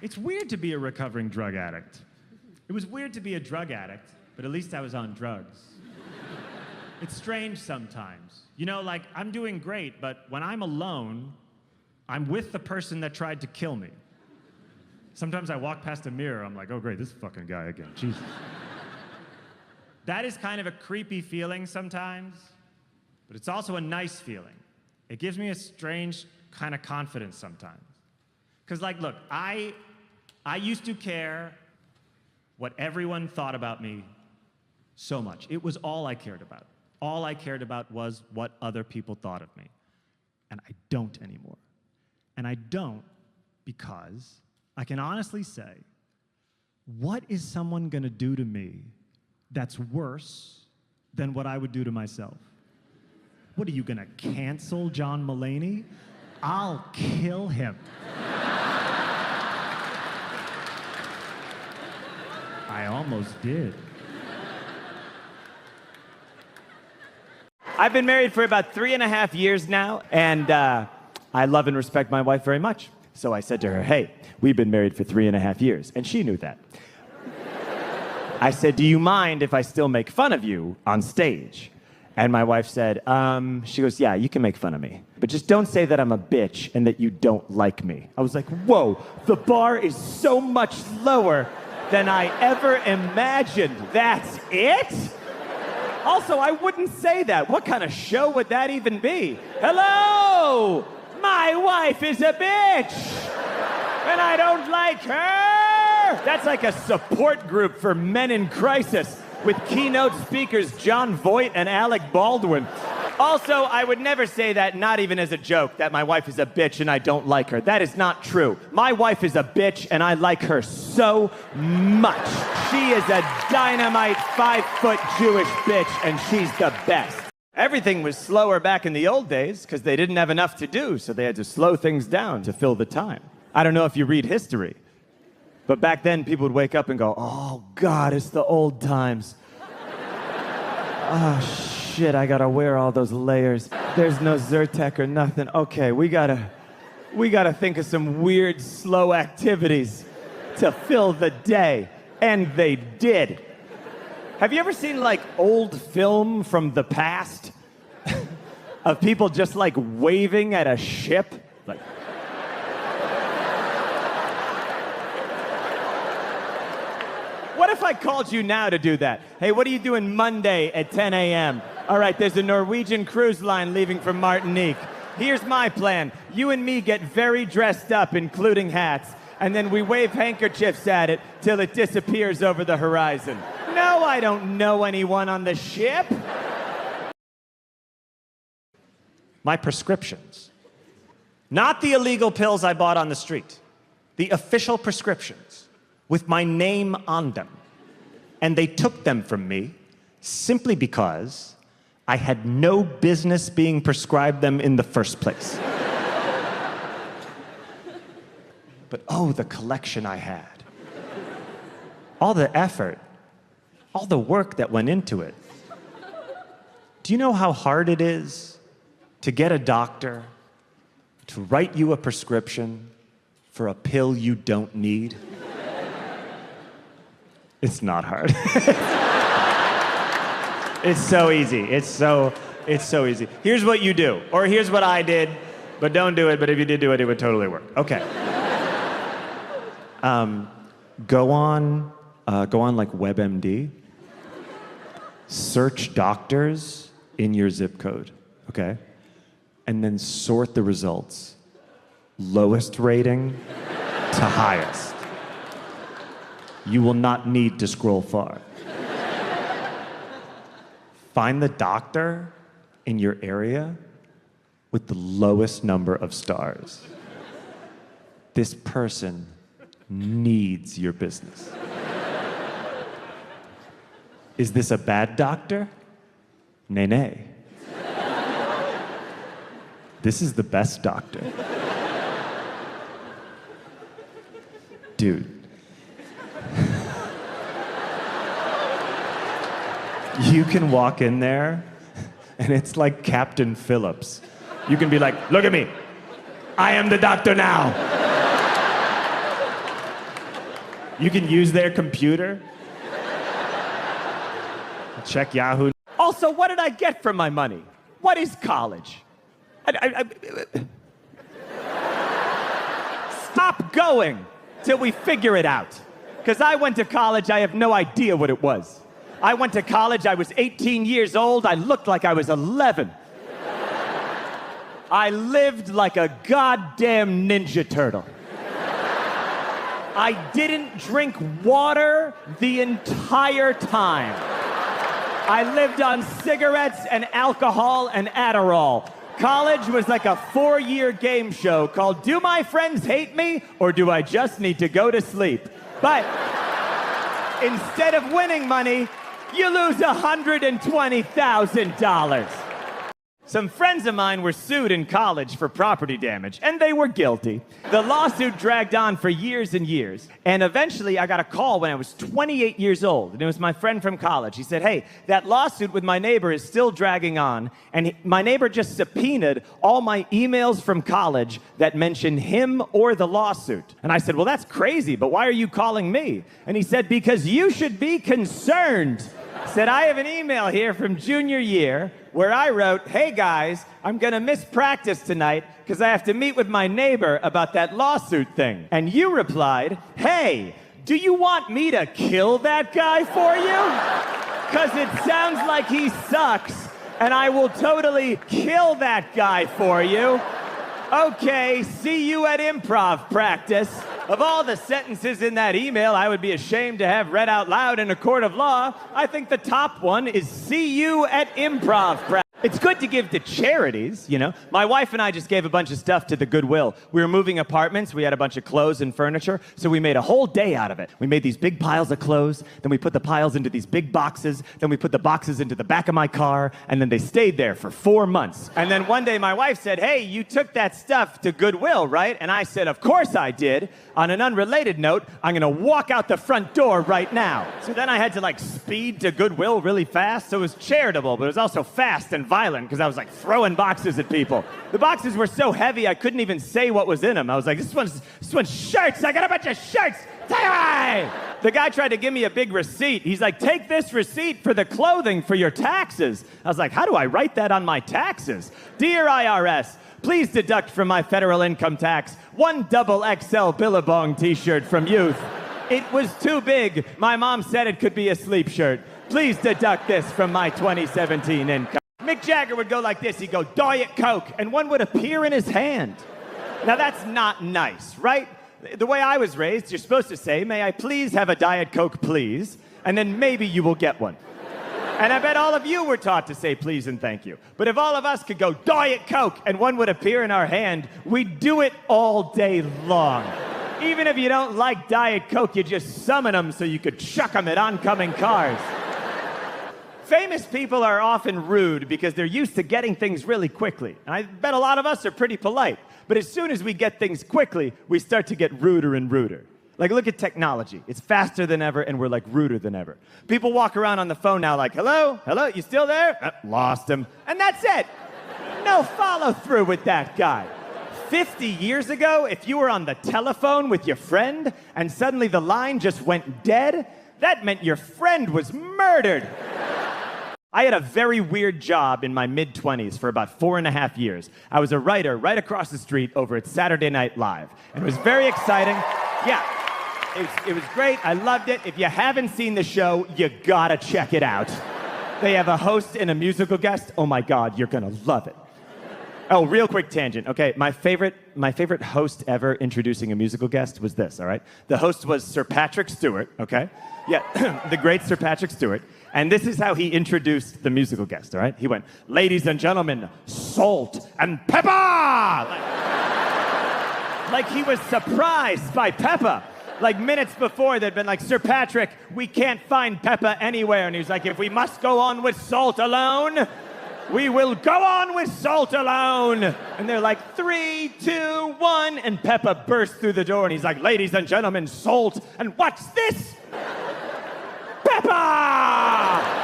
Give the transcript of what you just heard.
It's weird to be a recovering drug addict. It was weird to be a drug addict, but at least I was on drugs. It's strange sometimes. You know, like, I'm doing great, but when I'm alone, I'm with the person that tried to kill me. Sometimes I walk past a mirror, I'm like, oh great, this fucking guy again, Jesus. That is kind of a creepy feeling sometimes, but it's also a nice feeling. It gives me a strange kind of confidence sometimes. Because, like, look, I used to care what everyone thought about me so much. It was all I cared about. All I cared about was what other people thought of me. And I don't anymore. And I don't because I can honestly say, what is someone gonna do to me that's worse than what I would do to myself? What are you gonna cancel John Mulaney? I'll kill him. I almost did. I've been married for about 3.5 years now, and I love and respect my wife very much. So I said to her, hey, we've been married for 3.5 years, and she knew that. I said, do you mind if I still make fun of you on stage? And my wife said, she goes, yeah, you can make fun of me, but just don't say that I'm a bitch and that you don't like me. I was like, whoa, the bar is so much lower than I ever imagined. That's it? Also, I wouldn't say that. What kind of show would that even be? Hello! My wife is a bitch! And I don't like her! That's like a support group for men in crisis with keynote speakers John Voight and Alec Baldwin. Also, I would never say that, not even as a joke, that my wife is a bitch and I don't like her. That is not true. My wife is a bitch and I like her so much. She is a dynamite 5-foot Jewish bitch and she's the best. Everything was slower back in the old days because they didn't have enough to do, so they had to slow things down to fill the time. I don't know if you read history, but back then people would wake up and go, oh God, it's the old times. Oh shit, I gotta wear all those layers. There's no Zyrtec or nothing. Okay, we gotta think of some weird, slow activities to fill the day. And they did. Have you ever seen, like, old film from the past? Of people just, like, waving at a ship? Like... What if I called you now to do that? Hey, what are you doing Monday at 10 a.m.? All right, there's a Norwegian cruise line leaving from Martinique. Here's my plan. You and me get very dressed up, including hats, and then we wave handkerchiefs at it till it disappears over the horizon. No, I don't know anyone on the ship. My prescriptions. Not the illegal pills I bought on the street. The official prescriptions with my name on them. And they took them from me simply because I had no business being prescribed them in the first place. But oh, the collection I had. All the effort, all the work that went into it. Do you know how hard it is to get a doctor to write you a prescription for a pill you don't need? It's not hard. It's so easy. It's so easy. Here's what you do, or here's what I did, but don't do it, but if you did do it, it would totally work. Okay. Go on like WebMD, search doctors in your zip code, okay? And then sort the results. Lowest rating to highest. You will not need to scroll far. Find the doctor in your area with the lowest number of stars. This person needs your business. Is this a bad doctor? Nay, nay. This is the best doctor. Dude. You can walk in there, and it's like Captain Phillips. You can be like, look at me. I am the doctor now. You can use their computer. Check Yahoo. Also, what did I get for my money? What is college? Stop going till we figure it out. Because I went to college, I have no idea what it was. I went to college, I was 18 years old, I looked like I was 11. I lived like a goddamn Ninja Turtle. I didn't drink water the entire time. I lived on cigarettes and alcohol and Adderall. College was like a 4-year game show called Do My Friends Hate Me or Do I Just Need to Go to Sleep? But instead of winning money, you lose $120,000. Some friends of mine were sued in college for property damage, and they were guilty. The lawsuit dragged on for years and years, and eventually I got a call when I was 28 years old, and it was my friend from college. He said, hey, that lawsuit with my neighbor is still dragging on, and my neighbor just subpoenaed all my emails from college that mention him or the lawsuit. And I said, well, that's crazy, but why are you calling me? And he said, because you should be concerned. Said, I have an email here from junior year where I wrote, hey guys, I'm gonna miss practice tonight because I have to meet with my neighbor about that lawsuit thing. And you replied, hey, do you want me to kill that guy for you? Because it sounds like he sucks and I will totally kill that guy for you. Okay, see you at improv practice. Of all the sentences in that email I would be ashamed to have read out loud in a court of law, I think the top one is see you at improv practice. It's good to give to charities, you know. My wife and I just gave a bunch of stuff to the Goodwill. We were moving apartments. We had a bunch of clothes and furniture, so we made a whole day out of it. We made these big piles of clothes, then we put the piles into these big boxes, then we put the boxes into the back of my car, and then they stayed there for 4 months. And then one day my wife said, hey, you took that stuff to Goodwill, right? And I said, of course I did. On an unrelated note, I'm gonna walk out the front door right now. So then I had to speed to Goodwill really fast, so it was charitable, but it was also fast and violent because I was throwing boxes at people. The boxes were so heavy I couldn't even say what was in them. I was like, this one's shirts. I got a bunch of shirts. The guy tried to give me a big receipt. He's like, take this receipt for the clothing for your taxes. I was like, how do I write that on my taxes? Dear IRS, please deduct from my federal income tax 1 XXL Billabong t-shirt from youth. It was too big. My mom said it could be a sleep shirt. Please deduct this from my 2017 income. Mick Jagger would go like this. He'd go, Diet Coke, and one would appear in his hand. Now, that's not nice, right? The way I was raised, you're supposed to say, may I please have a Diet Coke, please? And then maybe you will get one. And I bet all of you were taught to say please and thank you. But if all of us could go, Diet Coke, and one would appear in our hand, we'd do it all day long. Even if you don't like Diet Coke, you just summon them so you could chuck them at oncoming cars. Famous people are often rude because they're used to getting things really quickly. And I bet a lot of us are pretty polite. But as soon as we get things quickly, we start to get ruder and ruder. Look at technology. It's faster than ever, and we're ruder than ever. People walk around on the phone now hello? Hello? You still there? Lost him. And that's it. No follow through with that guy. 50 years ago, if you were on the telephone with your friend and suddenly the line just went dead, that meant your friend was murdered. I had a very weird job in my mid-20s for about 4.5 years. I was a writer right across the street over at Saturday Night Live. And it was very exciting. Yeah, it was great. I loved it. If you haven't seen the show, you gotta check it out. They have a host and a musical guest. Oh my God, you're gonna love it. Oh, real quick tangent. Okay, my favorite host ever introducing a musical guest was this, all right? The host was Sir Patrick Stewart, okay? Yeah, the great Sir Patrick Stewart. And this is how he introduced the musical guest, all right? He went, ladies and gentlemen, salt and pepper! Like he was surprised by Peppa. Minutes before, they'd been like, Sir Patrick, we can't find Peppa anywhere. And he was like, if we must go on with salt alone, we will go on with salt alone. And they're like, 3, 2, 1. And Peppa burst through the door and he's like, ladies and gentlemen, salt. And what's this? Peppa!